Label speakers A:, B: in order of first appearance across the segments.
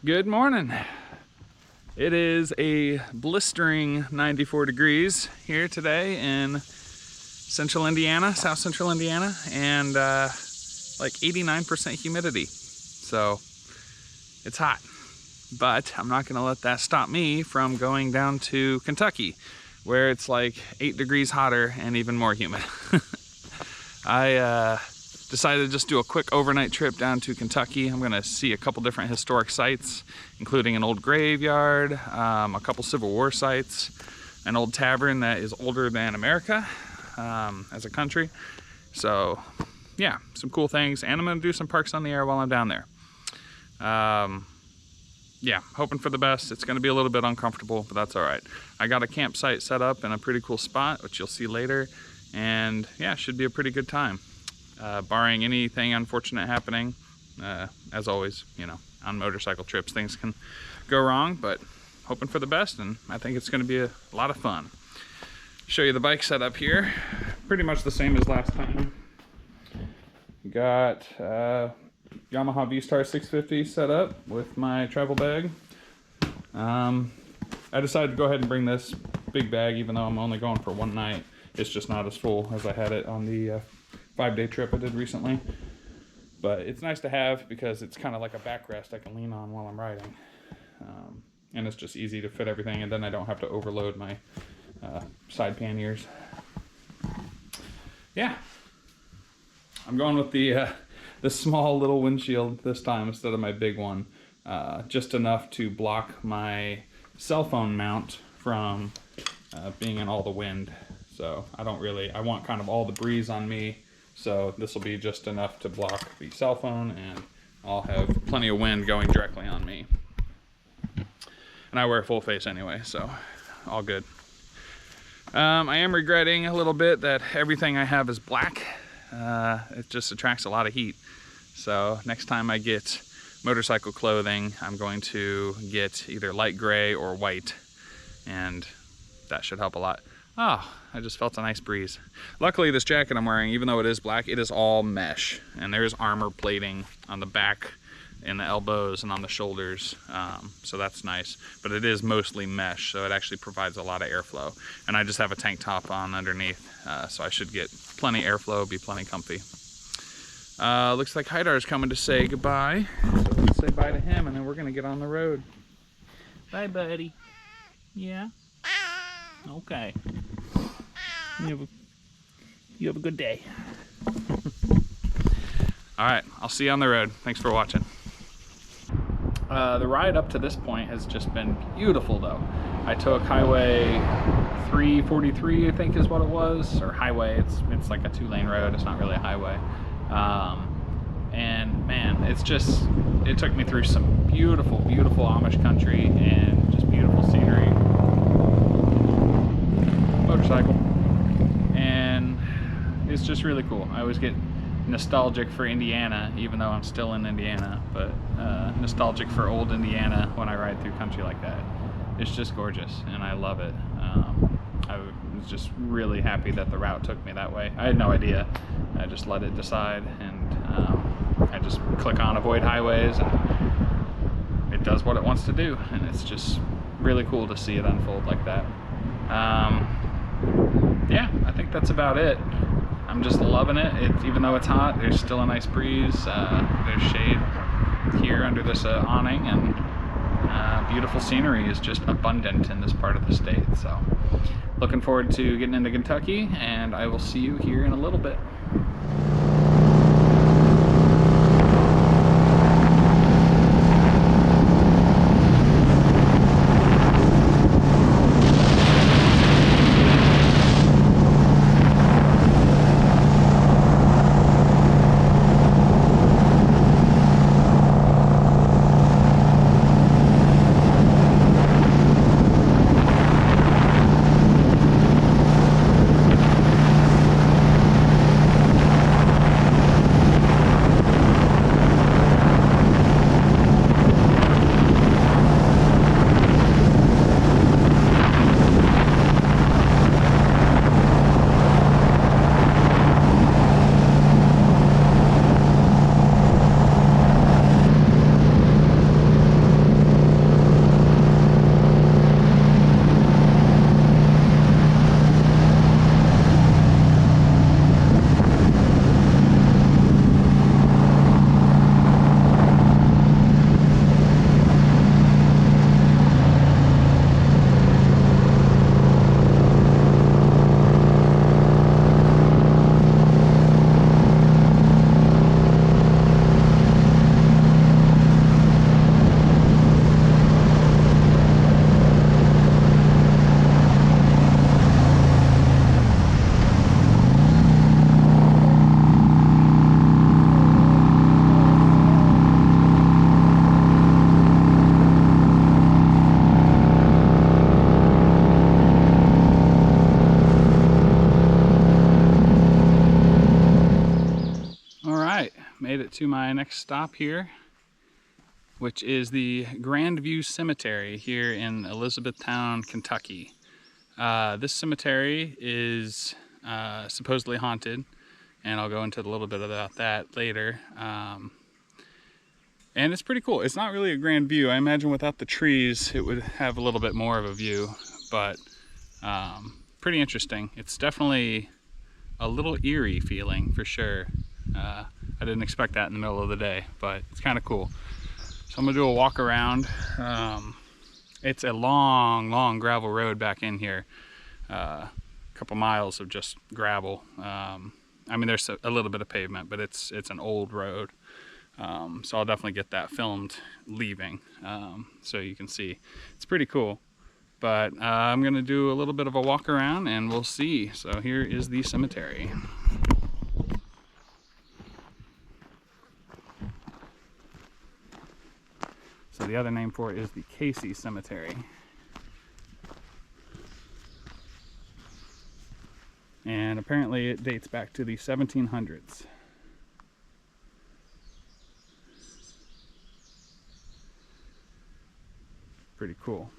A: Good morning. It is a blistering 94 degrees here today in central Indiana, south central Indiana, and like 89% humidity. So it's hot, but I'm not gonna let that stop me from going down to Kentucky, where it's like 8 degrees hotter and even more humid. I decided to just do a quick overnight trip down to Kentucky. I'm gonna see a couple different historic sites, including an old graveyard, a couple Civil War sites, an old tavern that is older than America as a country. So yeah, some cool things. And I'm gonna do some Parks on the Air while I'm down there. Yeah, hoping for the best. It's gonna be a little bit uncomfortable, but that's all right. I got a campsite set up in a pretty cool spot, which you'll see later. And yeah, should be a pretty good time. Barring anything unfortunate happening, as always, you know, on motorcycle trips, things can go wrong, but hoping for the best, and I think it's gonna be a lot of fun. Show you the bike setup here. Pretty much the same as last time. Got Yamaha V-Star 650 set up with my travel bag. I decided to go ahead and bring this big bag, even though I'm only going for one night. It's just not as full as I had it on the 5-day trip I did recently. But it's nice to have because it's kind of like a backrest I can lean on while I'm riding. And it's just easy to fit everything, and then I don't have to overload my side panniers. Yeah. I'm going with the small little windshield this time instead of my big one. Just enough to block my cell phone mount from being in all the wind. So I want kind of all the breeze on me. So this will be just enough to block the cell phone, and I'll have plenty of wind going directly on me. And I wear a full face anyway, so all good. I am regretting a little bit that everything I have is black. It just attracts a lot of heat. So next time I get motorcycle clothing, I'm going to get either light gray or white, and that should help a lot. Oh, I just felt a nice breeze. Luckily, this jacket I'm wearing, even though it is black, it is all mesh, and there's armor plating on the back, in the elbows, and on the shoulders, so that's nice. But it is mostly mesh, so it actually provides a lot of airflow. And I just have a tank top on underneath, so I should get plenty airflow, be plenty comfy. Looks like Haidar's coming to say goodbye. So let's say bye to him, and then we're gonna get on the road. Bye, buddy. Yeah? Okay. You have a good day. All right, I'll see you on the road. Thanks for watching. The ride up to this point has just been beautiful, though. I took Highway 343, I think is what it was, or highway. It's like a 2-lane road. It's not really a highway. And man, it took me through some beautiful, beautiful Amish country and just beautiful scenery. Motorcycle. And it's just really cool. I always get nostalgic for Indiana, even though I'm still in Indiana, but nostalgic for old Indiana when I ride through country like that. It's just gorgeous, and I love it. I was just really happy that the route took me that way. I had no idea. I just let it decide, and I just click on avoid highways, and it does what it wants to do, and it's just really cool to see it unfold like that. Yeah, I think that's about it. I'm just loving it. Even though it's hot, there's still a nice breeze. There's shade here under this awning, and beautiful scenery is just abundant in this part of the state. So looking forward to getting into Kentucky, and I will see you here in a little bit. made it to my next stop here, which is the Grandview Cemetery here in Elizabethtown, Kentucky. This cemetery is supposedly haunted, and I'll go into a little bit about that later. And it's pretty cool. It's not really a grand view. I imagine without the trees, it would have a little bit more of a view, but pretty interesting. It's definitely a little eerie feeling for sure. I didn't expect that in the middle of the day, but it's kind of cool. So I'm gonna do a walk around. It's a long gravel road back in here. A couple miles of just gravel. I mean, there's a little bit of pavement, but it's an old road. So I'll definitely get that filmed leaving, so you can see. It's pretty cool. But I'm gonna do a little bit of a walk around and we'll see. So here is the cemetery. So the other name for it is the Casey Cemetery. And apparently it dates back to the 1700s. Pretty cool.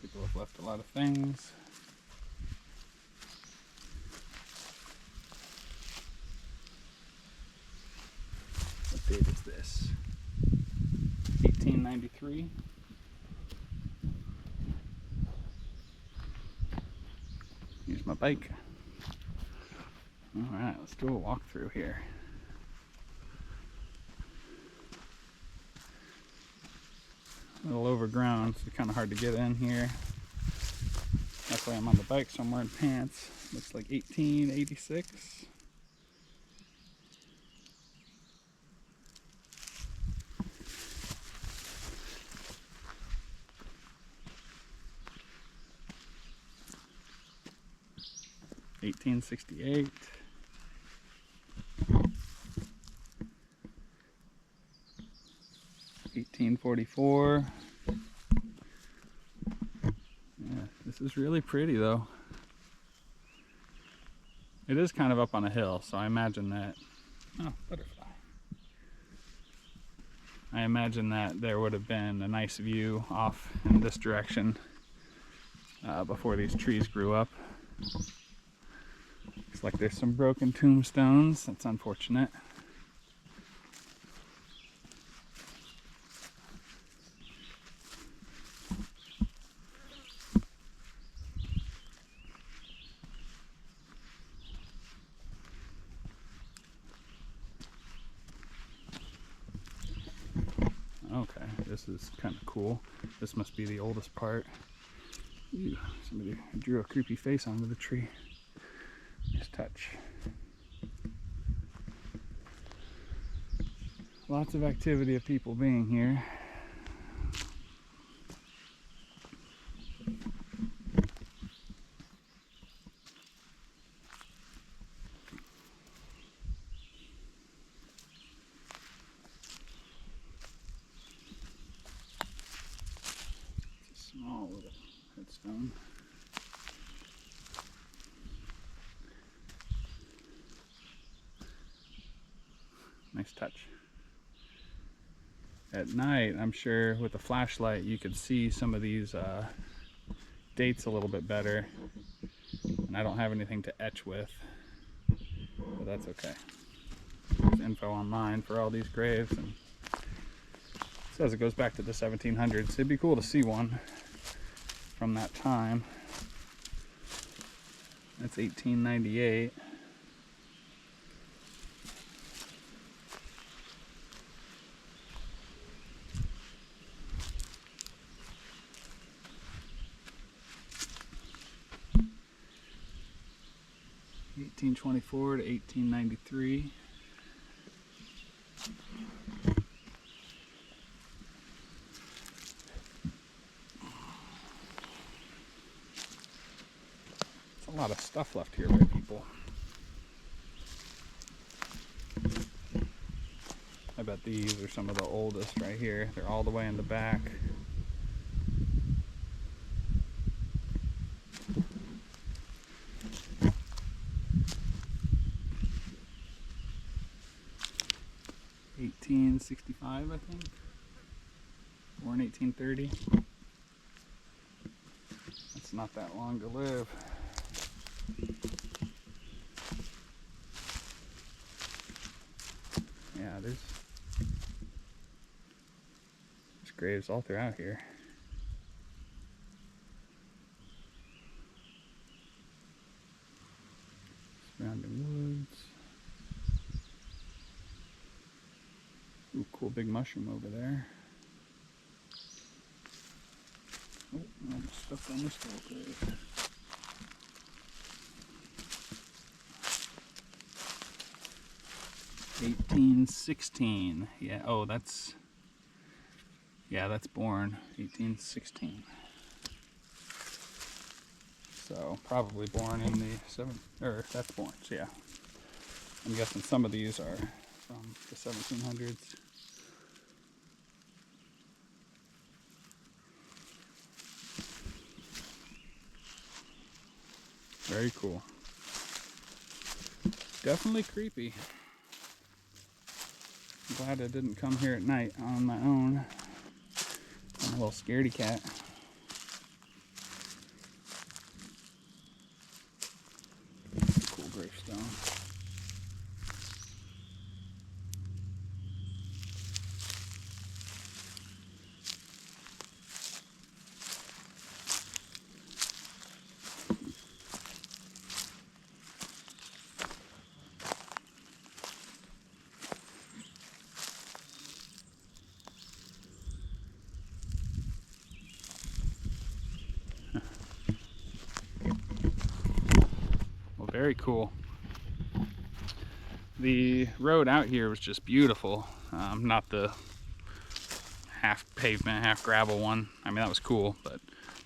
A: People have left a lot of things. What date is this? 1893. Here's my bike. All right, let's do a walkthrough here. A little overgrown, so it's kind of hard to get in here. That's why I'm on the bike, so I'm wearing pants. Looks like 1886. (1868). (1844). Yeah, this is really pretty though. It is kind of up on a hill, so I imagine that, oh, butterfly. I imagine that there would have been a nice view off in this direction before these trees grew up. Looks like there's some broken tombstones. That's unfortunate. Okay, this is kind of cool. This must be the oldest part. Ooh, somebody drew a creepy face onto the tree. Nice touch. Lots of activity of people being here. It's a small little headstone. Nice touch. At night, I'm sure with a flashlight you could see some of these dates a little bit better. And I don't have anything to etch with, but that's okay. There's info online for all these graves, and it says it goes back to the 1700s. It'd be cool to see one from that time. That's 1898. (1824 to 1893). There's a lot of stuff left here by people. I bet these are some of the oldest right here. They're all the way in the back. 1865, I think. Born 1830. It's not that long to live. Yeah, there's graves all throughout here. Surrounding woods. Ooh, cool big mushroom over there. Oh, I almost stepped on this little grave. $1816. Yeah, oh, that's born 1816. So probably born in the that's born. So yeah, I'm guessing some of these are from the 1700s. Very cool. Definitely creepy. I'm glad I didn't come here at night on my own. I'm a little scaredy cat. Cool gravestone. Well, very cool. The road out here was just beautiful. Not the half pavement, half gravel one. I mean, that was cool, but a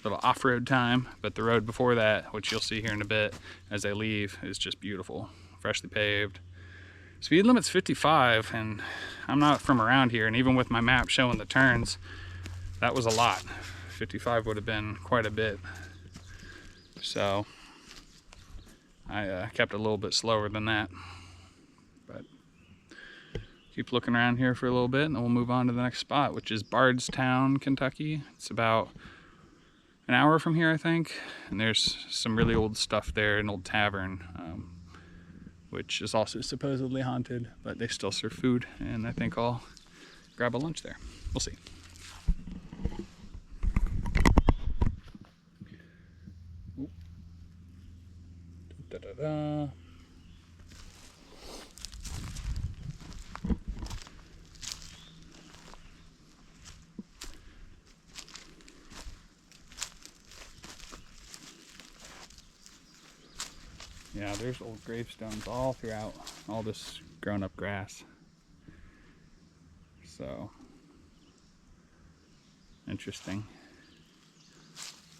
A: little off-road time. But the road before that, which you'll see here in a bit as I leave, is just beautiful. Freshly paved. Speed limit's 55, and I'm not from around here, and even with my map showing the turns, that was a lot. 55 would have been quite a bit. So I kept a little bit slower than that. But keep looking around here for a little bit, and then we'll move on to the next spot, which is Bardstown, Kentucky. It's about an hour from here, I think. And there's some really old stuff there, an old tavern, which is also supposedly haunted, but they still serve food, and I think I'll grab a lunch there. We'll see. Ooh. Da-da-da. Yeah, there's old gravestones all throughout all this grown-up grass. So, interesting.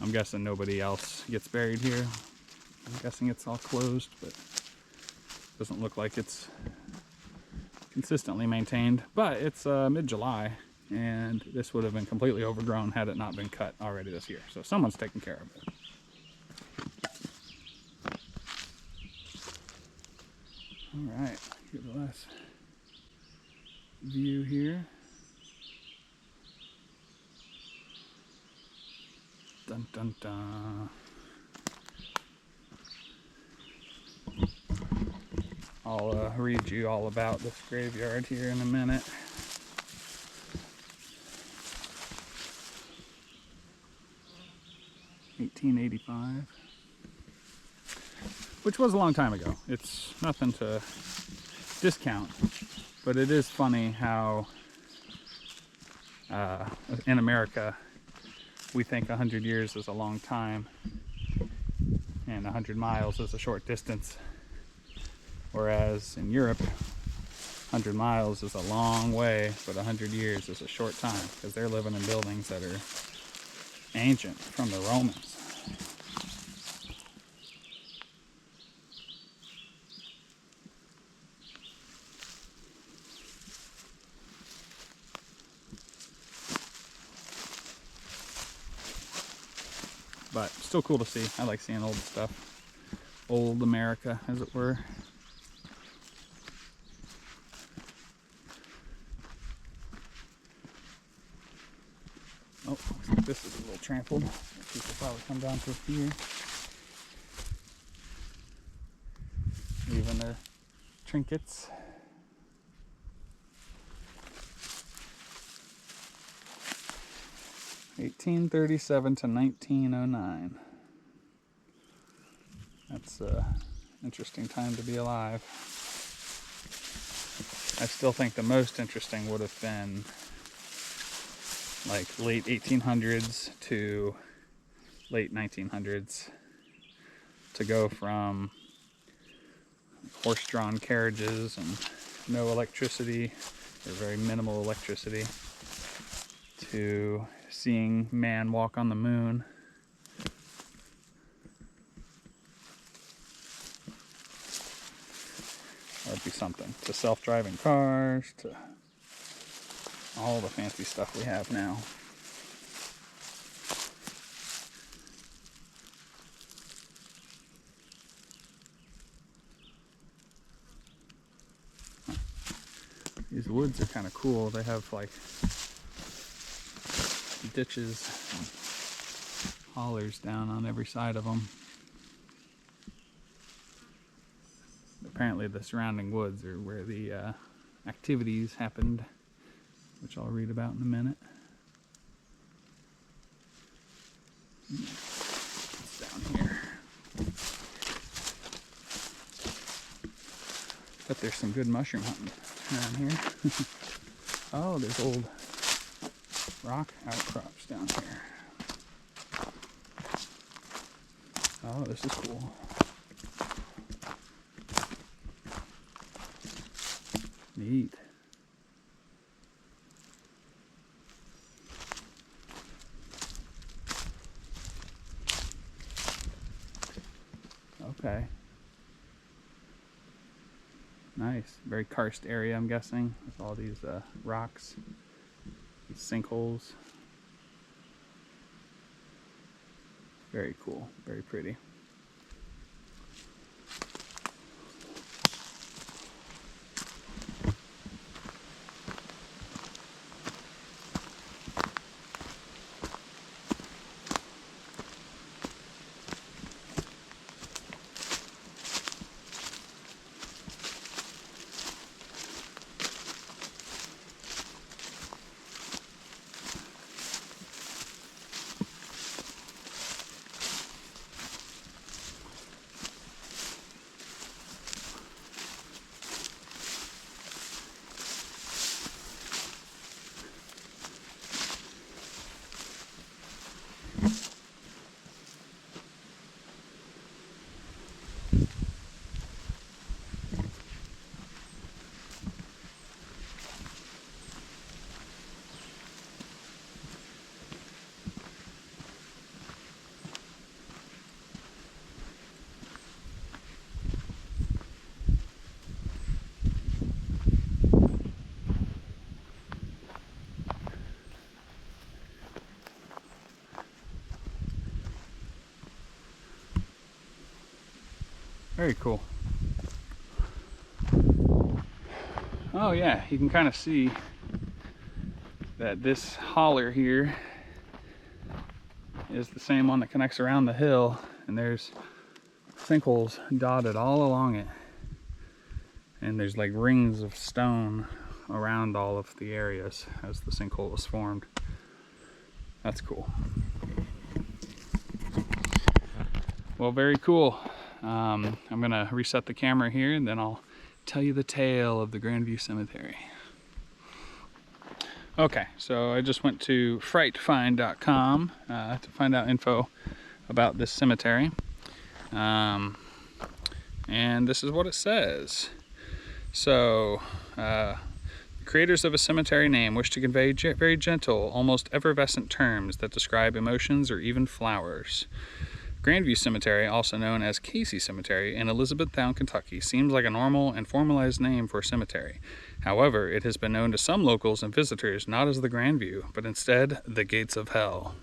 A: I'm guessing nobody else gets buried here. I'm guessing it's all closed, but doesn't look like it's consistently maintained. But it's mid-July, and this would have been completely overgrown had it not been cut already this year. So someone's taking care of it. All right, here's the last view here. Dun dun dun. I'll read you all about this graveyard here in a minute. $1885, which was a long time ago. It's nothing to discount, but it is funny how in America we think 100 years is a long time and 100 miles is a short distance, whereas in Europe 100 miles is a long way, but 100 years is a short time, because they're living in buildings that are ancient, from the Romans. But still cool to see. I like seeing old stuff. Old America, as it were. Oh, looks like this is a little trampled. People probably come down through here, leaving their trinkets. (1837 to 1909). That's an interesting time to be alive. I still think the most interesting would have been like late 1800s to late 1900s, to go from horse-drawn carriages and no electricity, or very minimal electricity, to seeing man walk on the moon. That'd be something. To self-driving cars, to all the fancy stuff we have now. These woods are kind of cool. They have like ditches and hollers down on every side of them. Apparently the surrounding woods are where the activities happened, which I'll read about in a minute. It's down here. Bet there's some good mushroom hunting around here. Oh, there's old rock outcrops down here. Oh, this is cool. Neat. Okay. Nice. Very karst area, I'm guessing, with all these rocks, these sinkholes. Very cool. Very pretty. Very cool. Oh yeah, you can kind of see that this holler here is the same one that connects around the hill, and there's sinkholes dotted all along it, and there's like rings of stone around all of the areas as the sinkhole was formed. That's cool. Well, very cool. I'm gonna reset the camera here, and then I'll tell you the tale of the Grandview Cemetery. Okay, so I just went to frightfind.com to find out info about this cemetery. And this is what it says. So, the creators of a cemetery name wish to convey very gentle, almost effervescent terms that describe emotions or even flowers. Grandview Cemetery, also known as Casey Cemetery in Elizabethtown, Kentucky, seems like a normal and formalized name for a cemetery. However, it has been known to some locals and visitors not as the Grandview, but instead the Gates of Hell.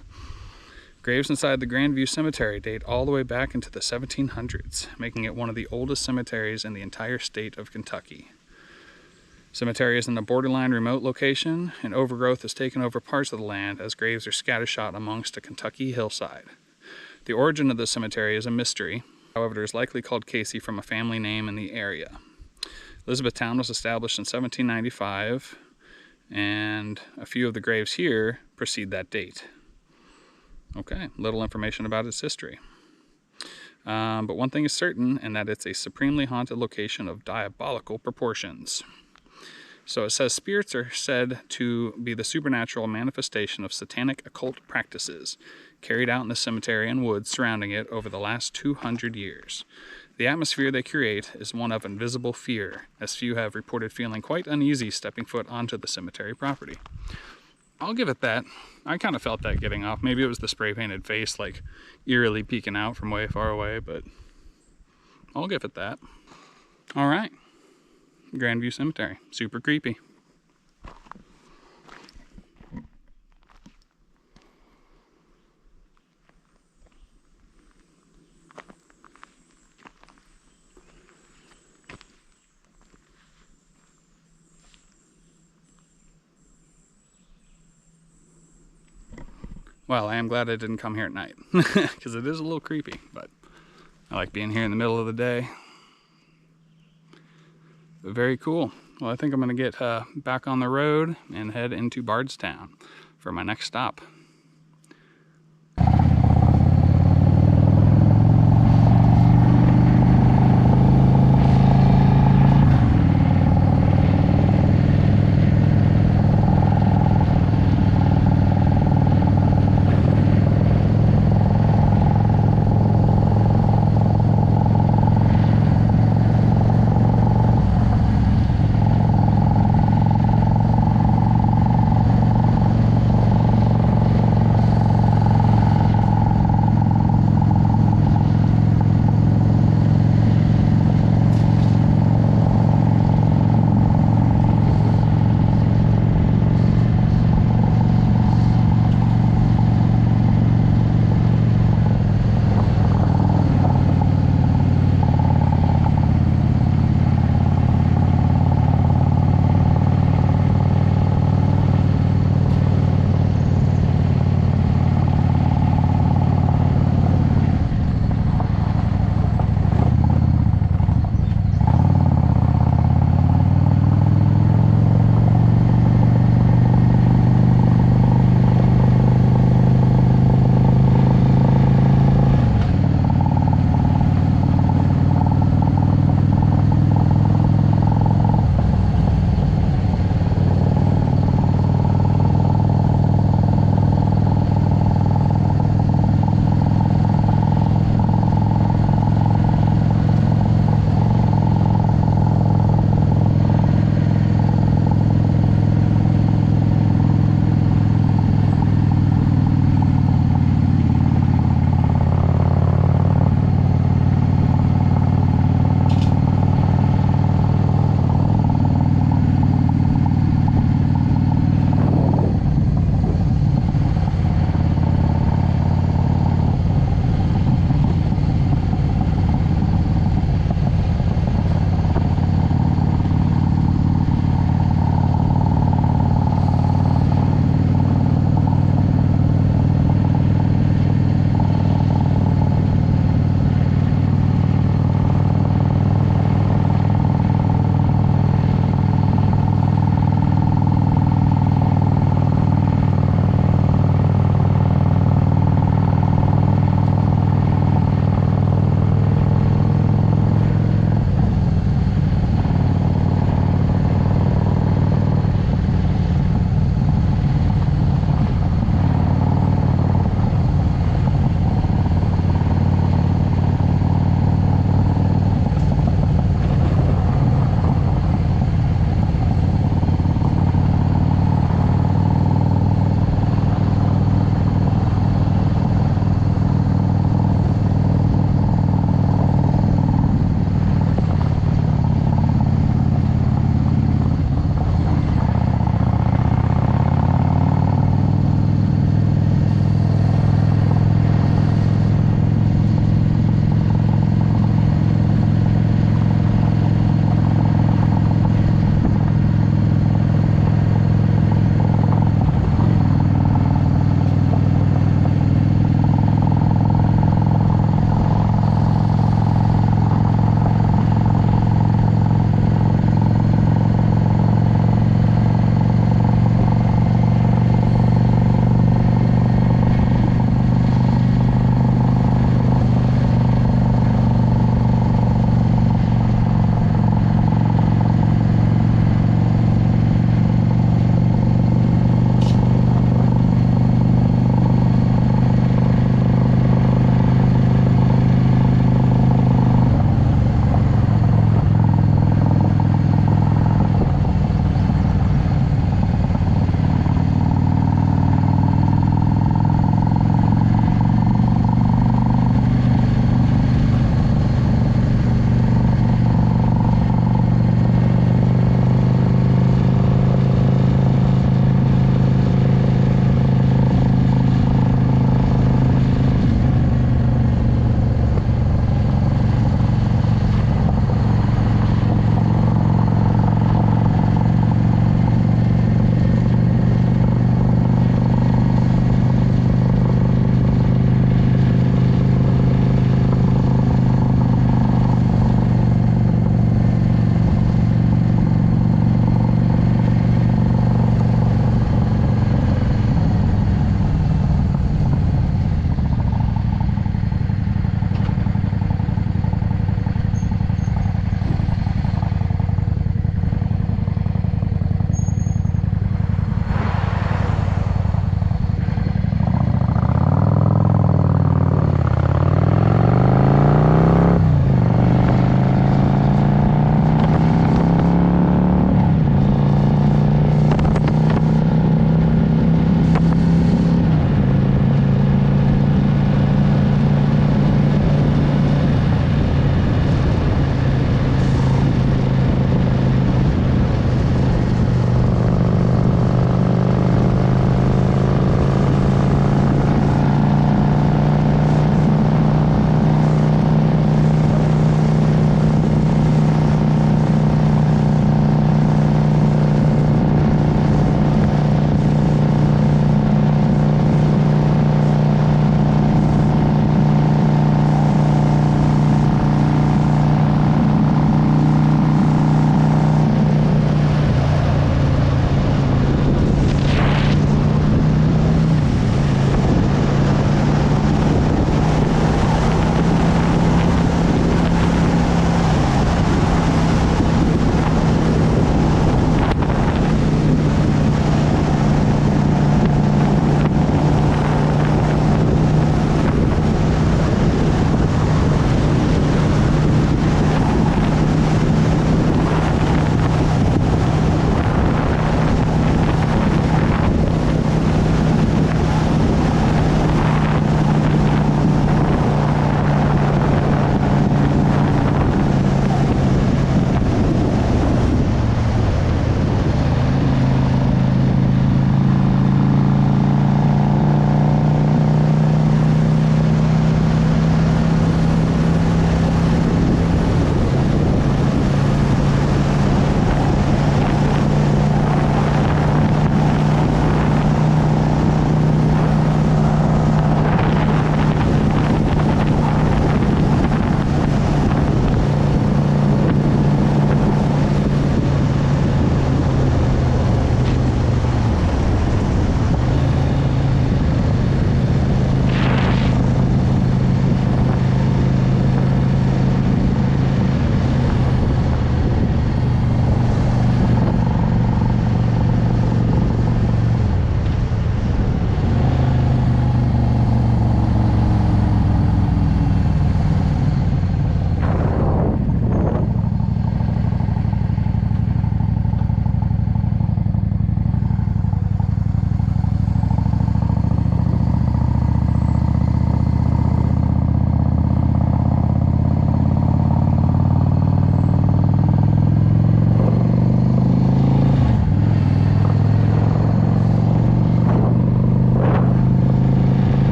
A: Graves inside the Grandview Cemetery date all the way back into the 1700s, making it one of the oldest cemeteries in the entire state of Kentucky. Cemetery is in a borderline remote location, and overgrowth has taken over parts of the land as graves are scattershot amongst a Kentucky hillside. The origin of the cemetery is a mystery. However, it is likely called Casey from a family name in the area. Elizabethtown was established in 1795, and a few of the graves here precede that date. Okay, little information about its history. But one thing is certain, and that it's a supremely haunted location of diabolical proportions. So it says spirits are said to be the supernatural manifestation of satanic occult practices carried out in the cemetery and woods surrounding it over the last 200 years. The atmosphere they create is one of invisible fear, as few have reported feeling quite uneasy stepping foot onto the cemetery property. I'll give it that. I kind of felt that getting off. Maybe it was the spray painted face, like eerily peeking out from way far away, but I'll give it that. All right. Grandview Cemetery. Super creepy. Well, I am glad I didn't come here at night, because it is a little creepy, but I like being here in the middle of the day. But very cool. Well, I think I'm going to get back on the road and head into Bardstown for my next stop.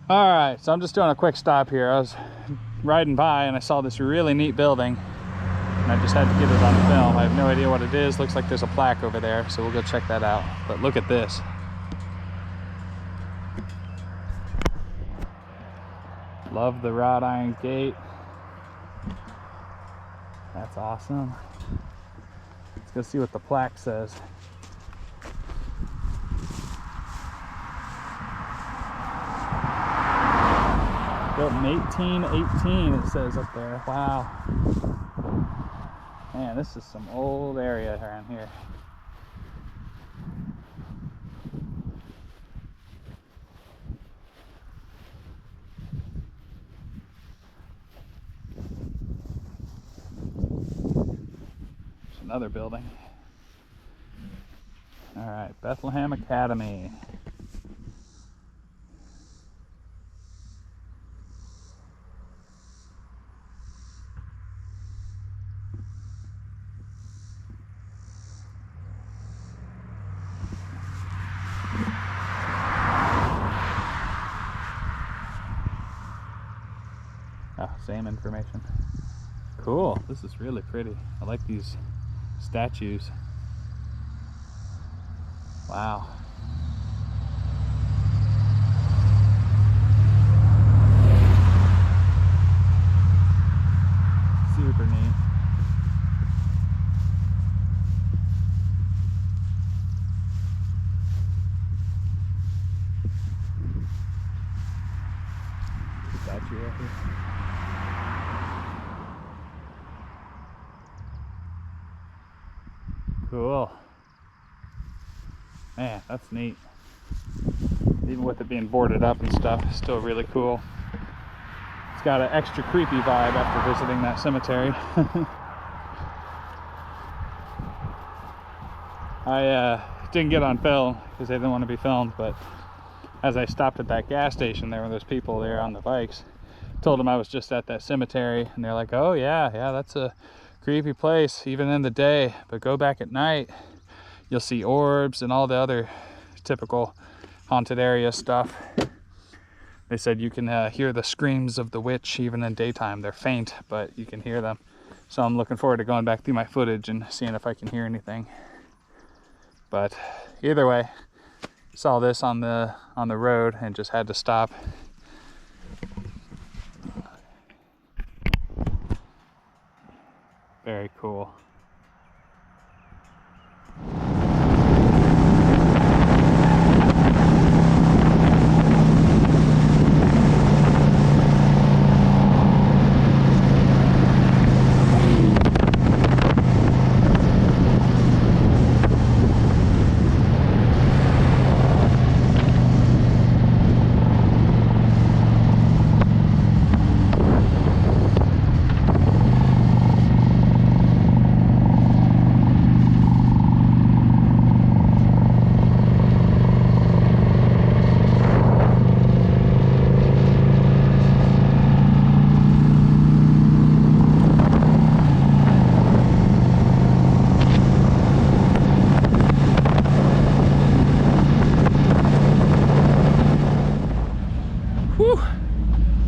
A: All right, so I'm just doing a quick stop here. I was riding by and I saw this really neat building and I just had to get it on film. I have no idea what it is. Looks like there's a plaque over there, so we'll go check that out. But look at this. Love the wrought iron gate. That's awesome. Let's go see what the plaque says. Built in 1818, it says up there. Wow. Man, this is some old area around here. There's another building. All right, Bethlehem Academy. Oh, same information. Cool. This is really pretty. I like these statues. Wow. Super neat. Statue right here. Cool. Man, that's neat. Even with it being boarded up and stuff, it's still really cool. It's got an extra creepy vibe after visiting that cemetery. I didn't get on film because they didn't want to be filmed, but as I stopped at that gas station, there were those people there on the bikes. Told them I was just at that cemetery, and they're like, oh yeah, that's a creepy place even in the day, but go back at night, you'll see orbs and all the other typical haunted area stuff. They said you can hear the screams of the witch even in daytime. They're faint, but you can hear them. So I'm looking forward to going back through my footage and seeing if I can hear anything. But either way, saw this on the road and just had to stop. Very cool.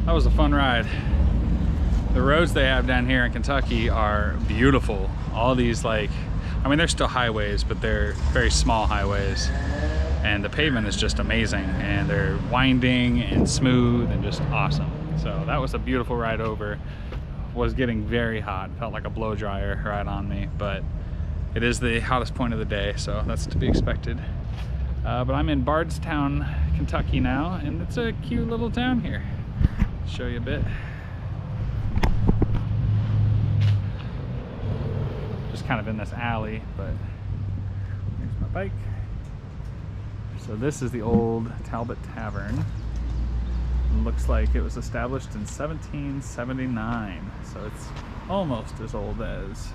A: That was a fun ride. The roads they have down here in Kentucky are beautiful. All these, like, I mean, they're still highways, but they're very small highways. And the pavement is just amazing. And they're winding and smooth and just awesome. So that was a beautiful ride over. Was getting very hot. Felt like a blow dryer right on me, but it is the hottest point of the day, so that's to be expected. But I'm in Bardstown, Kentucky now, and it's a cute little town here. Show you a bit. Just kind of in this alley, but here's my bike. So this is the old Talbot Tavern. It looks like it was established in 1779, so it's almost as old as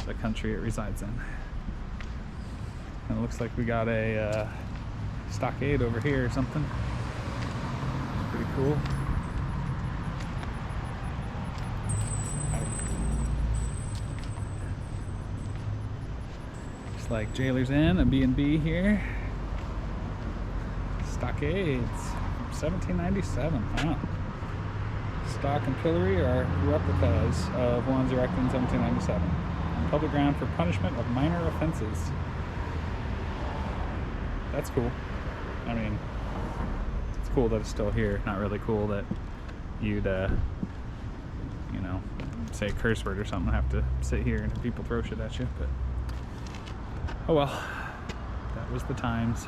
A: the country it resides in. And it looks like we got a stockade over here or something. It's pretty cool. Looks like Jailer's Inn, a B&B here. Stockades, 1797. Wow. Stock and pillory are replicas of ones erected in 1797 on public ground for punishment of minor offenses. That's cool. I mean, it's cool that it's still here. Not really cool that you'd, you know, say a curse word or something, have to sit here and people throw shit at you. But oh well, that was the times.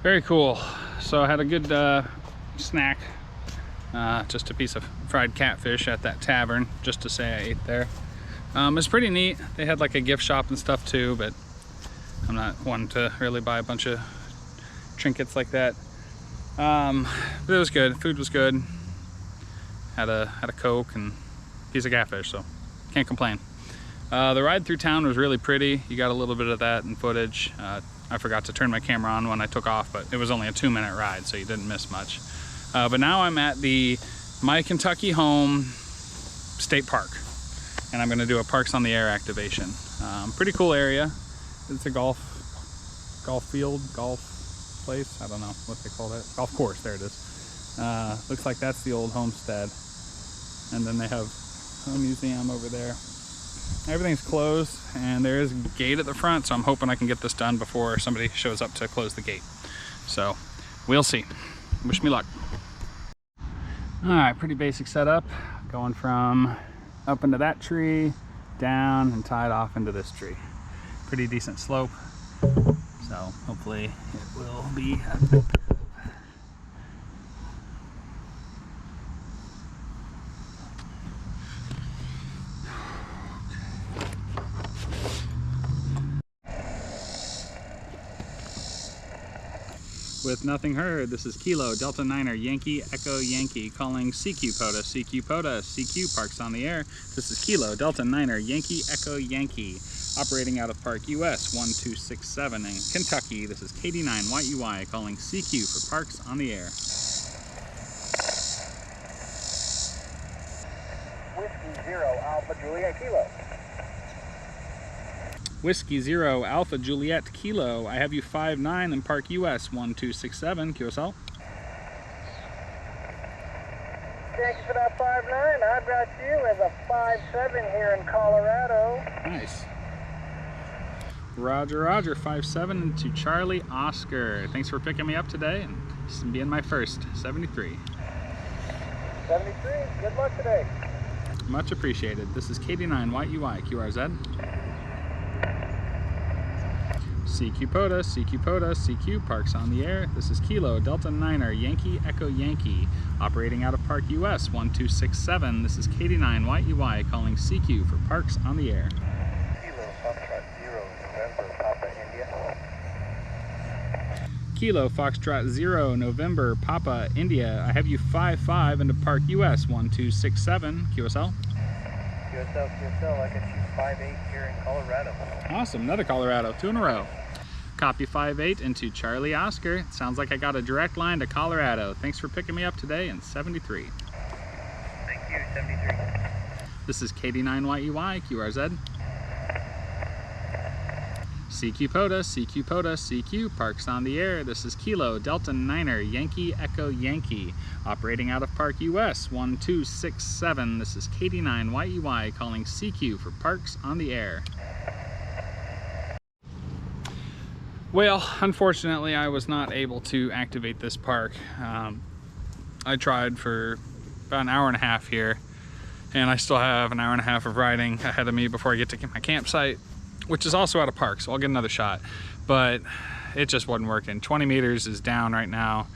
A: Very cool. So I had a good snack, just a piece of fried catfish at that tavern, just to say I ate there. It's pretty neat. They had like a gift shop and stuff too, but I'm not one to really buy a bunch of trinkets like that. But it was good. Food was good. Had a Coke and a piece of catfish, so can't complain. The ride through town was really pretty. You got a little bit of that in footage. I forgot to turn my camera on when I took off, but it was only a 2-minute ride, so you didn't miss much. But now I'm at the My Kentucky Home State Park, and I'm gonna do a Parks on the Air activation. Pretty cool area. It's a golf place. I don't know what they call that. Golf course, there it is. Looks like that's the old homestead. And then they have a museum over there. Everything's closed and there is a gate at the front, so I'm hoping I can get this done before somebody shows up to close the gate. So we'll see. Wish me luck. All right, pretty basic setup. Going from up into that tree, down and tied off into this tree. Pretty decent slope. So hopefully it will be With nothing heard, this is Kilo Delta Niner Yankee Echo Yankee calling CQ POTA. CQ POTA, CQ Parks on the Air. This is Kilo Delta Niner Yankee Echo Yankee operating out of Park US 1267 in Kentucky. This is KD9 White UI calling CQ for Parks on the Air.
B: Whiskey 0 Alpha Juliet Kilo.
A: Whiskey 0 Alpha Juliet Kilo. I have you 5-9 in Park US 1267. QSL.
B: Thank you for that 5-9. I've got you as a 5-7 here in Colorado.
A: Nice. Roger, Roger. 5-7 into Charlie Oscar. Thanks for picking me up today and being my first. 73.
B: 73. Good luck today.
A: Much appreciated. This is KD9 White UI QRZ. CQ POTA, CQ POTA, CQ Parks on the Air. This is Kilo Delta Niner Yankee Echo Yankee operating out of Park US 1267. This is KD9 White UI calling CQ for Parks on the Air.
B: Kilo Foxtrot 0 November Papa India.
A: Kilo Foxtrot 0 November Papa India. I have you 5-5 into Park US 1267. QSL.
B: QSL, I got you 5-8 here in Colorado.
A: Awesome, another Colorado, 2 in a row. Copy 5-8 into Charlie Oscar. Sounds like I got a direct line to Colorado. Thanks for picking me up today in 73.
B: Thank you, 73.
A: This is KD9 White UI QRZ. CQ POTA, CQ POTA, CQ Parks on the Air. This is Kilo Delta Niner Yankee Echo Yankee operating out of Park US 1267. This is KD9 White UI calling CQ for Parks on the Air. Well, unfortunately, I was not able to activate this park. I tried for about an hour and a half here, and I still have an hour and a half of riding ahead of me before I get to my campsite, which is also at a park, so I'll get another shot. But it just wasn't working. 20 meters is down right now.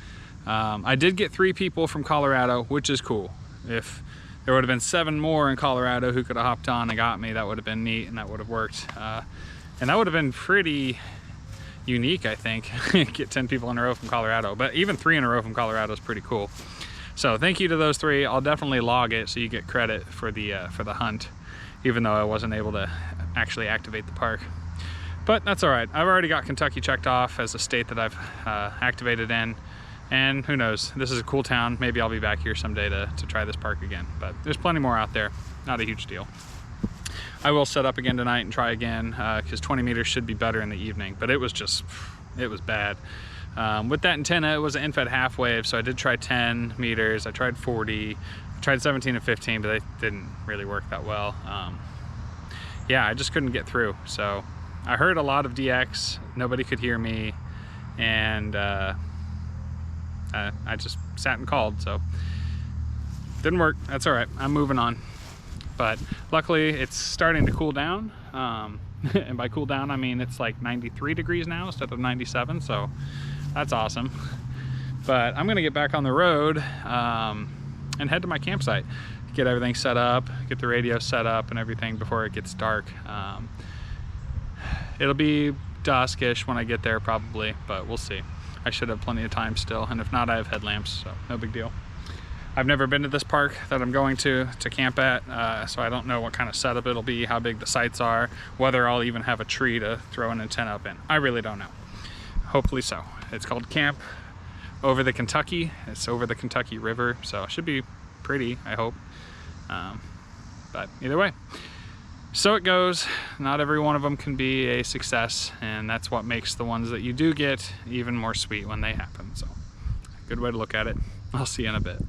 A: I did get 3 people from Colorado, which is cool. If there would have been 7 more in Colorado who could have hopped on and got me, that would have been neat, and that would have worked. And that would have been pretty unique, I think. Get 10 people in a row from Colorado, but even 3 in a row from Colorado is pretty cool. So thank you to those 3. I'll definitely log it so you get credit for the hunt, even though I wasn't able to actually activate the park. But that's all right. I've already got Kentucky checked off as a state that I've activated in, and who knows, this is a cool town. Maybe I'll be back here someday to try this park again, but there's plenty more out there. Not a huge deal. I will set up again tonight and try again, because 20 meters should be better in the evening, but it was bad. With that antenna, it was an infed half wave, so I did try 10 meters, I tried 40, I tried 17 and 15, but they didn't really work that well. Yeah, I just couldn't get through. So I heard a lot of DX, nobody could hear me, and I just sat and called, so didn't work. That's all right, I'm moving on. But luckily it's starting to cool down, and by cool down I mean it's like 93 degrees now instead of 97, so that's awesome. But I'm gonna get back on the road and head to my campsite, get everything set up, get the radio set up and everything before it gets dark. It'll be duskish when I get there probably, but we'll see. I should have plenty of time still, and if not, I have headlamps, so no big deal. I've never been to this park that I'm going to camp at, so I don't know what kind of setup it'll be, how big the sites are, whether I'll even have a tree to throw an antenna up in. I really don't know. Hopefully so. It's called Camp Over the Kentucky. It's over the Kentucky River, so it should be pretty, I hope. But either way, so it goes. Not every one of them can be a success, and that's what makes the ones that you do get even more sweet when they happen. So good way to look at it. I'll see you in a bit.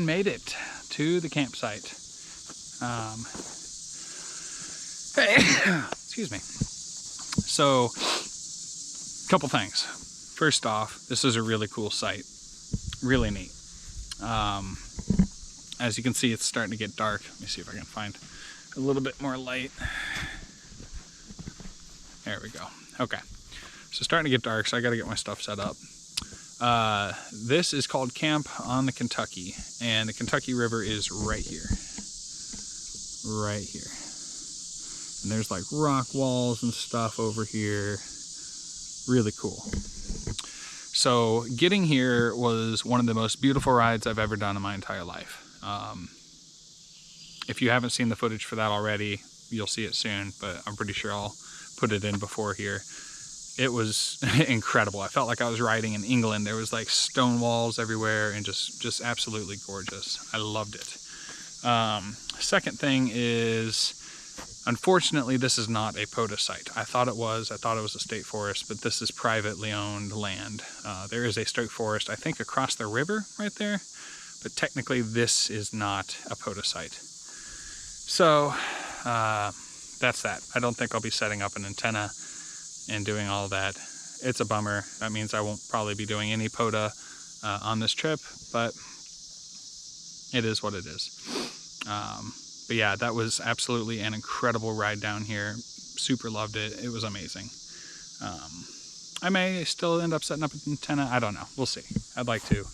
A: and made it to the campsite. Excuse me. So, couple things. First off, this is a really cool site. Really neat. As you can see, it's starting to get dark. Let me see if I can find a little bit more light. There we go. Okay. So starting to get dark, so I got to get my stuff set up. This is called Camp on the Kentucky, and the Kentucky River is right here. Right here. And there's like rock walls and stuff over here. Really cool. So getting here was one of the most beautiful rides I've ever done in my entire life. If you haven't seen the footage for that already, you'll see it soon, but I'm pretty sure I'll put it in before here. It was incredible. I felt like I was riding in England. There was like stone walls everywhere and just absolutely gorgeous. I loved it. Second thing is, unfortunately, this is not a POTA site. I thought it was a state forest, but this is privately owned land. There is a state forest, I think, across the river right there, but technically this is not a POTA site. So that's that. I don't think I'll be setting up an antenna and doing all that. It's a bummer. That means I won't probably be doing any POTA on this trip, but it is what it is. But yeah, that was absolutely an incredible ride down here. Super loved it. It was amazing. I may still end up setting up an antenna. I don't know. We'll see. I'd like to,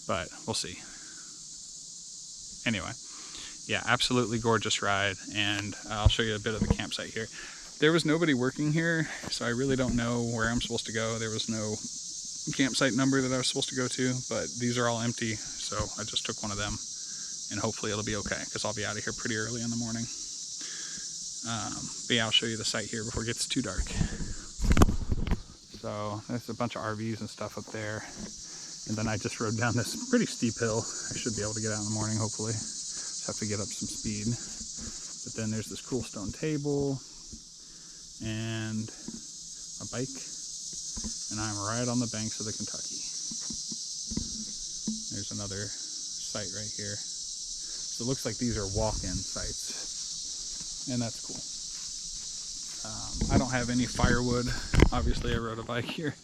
A: but we'll see. Anyway, yeah, absolutely gorgeous ride, and I'll show you a bit of the campsite here. There was nobody working here, so I really don't know where I'm supposed to go. There was no campsite number that I was supposed to go to, but these are all empty, so I just took one of them, and hopefully it'll be okay, because I'll be out of here pretty early in the morning. But yeah, I'll show you the site here before it gets too dark. So there's a bunch of RVs and stuff up there, and then I just rode down this pretty steep hill. I should be able to get out in the morning, hopefully. Just have to get up some speed. But then there's this cool stone table and a bike, and I'm right on the banks of the Kentucky. There's another site right here. So it looks like these are walk-in sites, and that's cool. I don't have any firewood. Obviously, I rode a bike here,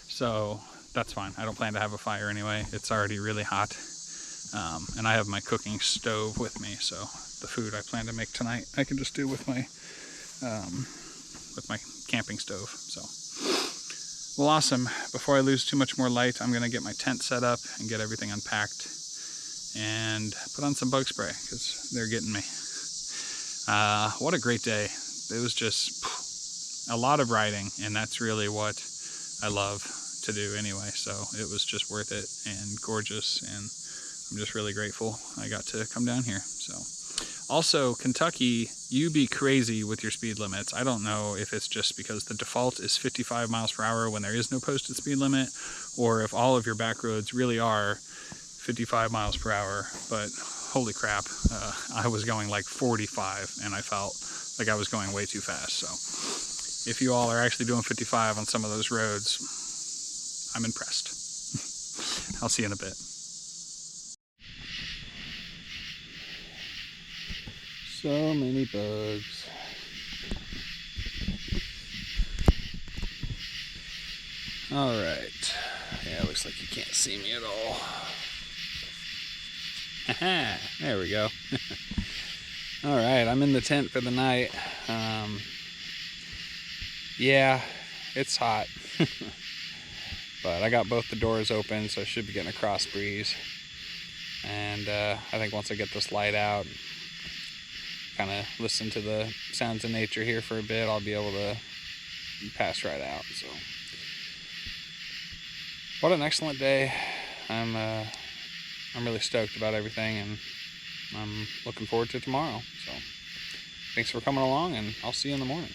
A: so that's fine. I don't plan to have a fire anyway. It's already really hot, and I have my cooking stove with me, so the food I plan to make tonight I can just do with my camping stove. So, well, awesome. Before I lose too much more light, I'm gonna get my tent set up and get everything unpacked and put on some bug spray, because they're getting me. What a great day. It was just a lot of riding, and that's really what I love to do anyway, so it was just worth it and gorgeous, and I'm just really grateful I got to come down here. So also, Kentucky, you be crazy with your speed limits. I don't know if it's just because the default is 55 miles per hour when there is no posted speed limit, or if all of your back roads really are 55 miles per hour, but holy crap, I was going like 45 and I felt like I was going way too fast. So if you all are actually doing 55 on some of those roads, I'm impressed. I'll see you in a bit. So many bugs. All right. Yeah, it looks like you can't see me at all. Aha, there we go. All right, I'm in the tent for the night. Yeah, it's hot. But I got both the doors open, so I should be getting a cross breeze. And I think once I get this light out, kind of listen to the sounds of nature here for a bit, I'll be able to pass right out. So, what an excellent day. I'm really stoked about everything, and I'm looking forward to tomorrow. So, thanks for coming along, and I'll see you in the morning.